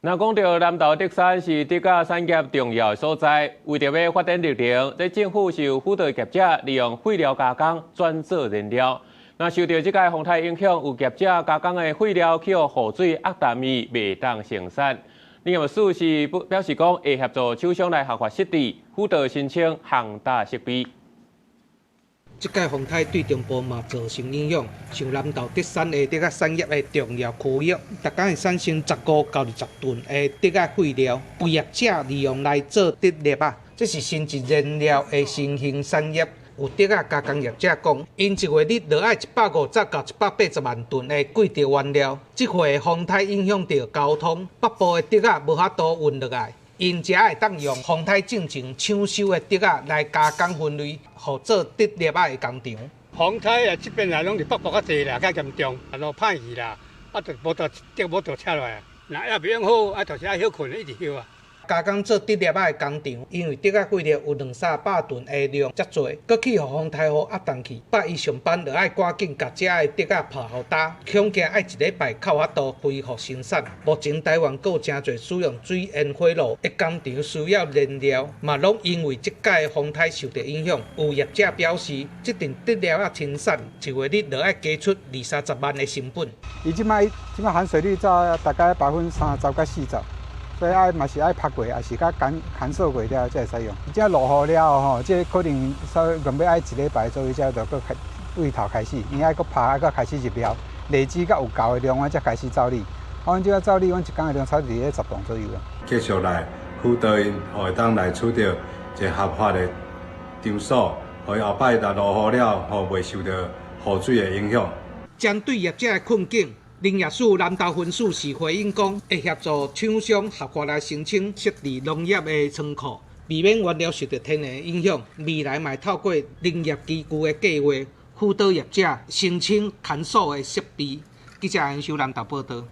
那讲到南投德山是竹甲产业重要的所在，为着要发展绿能，在政府是有辅导业者利用废料加工转做燃料。那受到这个风台影响，有业者加工的废料去互水压淡米，未当生产。林业署是表示讲，会协助厂商来合法设置，辅导申请航大设备。即届风台对中部嘛造成影响，像南投德山的竹仔产业的重要区域，逐工会产生15到20吨的竹仔废料，有业者利用来做竹粒啊，这是新一燃料的新兴产业。有竹仔加工业者讲，因一月日落爱150到180万吨的贵值原料，即回风台影响到交通，北部的竹仔无法度运落来。因才会当用风台正常抢收的竹仔来加工分类，互做竹粒仔的工厂。风台啊，这边来拢是北部较济啦，较严重，啊，都歹去啦，啊，就无得竹无得拆落来，那也袂用好，啊，就是爱休困，一直休啊。加工做竹粒仔的工厂，因为竹仔废料有200-300吨的量遮多，搁去互风台雨压淡去，8伊上班就爱赶紧甲遮的竹仔拍好打，恐惊爱一礼拜靠法度恢复生产。目前台湾阁有真侪使用水烟火炉的工厂需要燃料，嘛拢因为即届风台受到影响。有业者表示，即阵竹粒仔生产一月日就爱加出20-30万的成本。伊即摆含水率在大概30%到40%。所以嘛是爱拍过，也是甲干燥过了才会使用。这落雨了吼，这可能原本爱一礼拜左右才就搁位头开始，伊爱搁拍，爱搁开始入料，累积到有够的量，我才开始造粒。阮即个造粒，阮一工的量差不多在10吨左右啊。继续来辅导因，会当来取得一个合法的场所，互伊后摆若落雨了，袂受到雨水的影响。针对业者的困境。林业署南投分署是回应讲，会协助厂商合法来申请设立农业的仓库，避免原料受到天然影响。未来嘛透过林业基局的计划，辅导业者申请看守的设备。记者杨秀南投报道。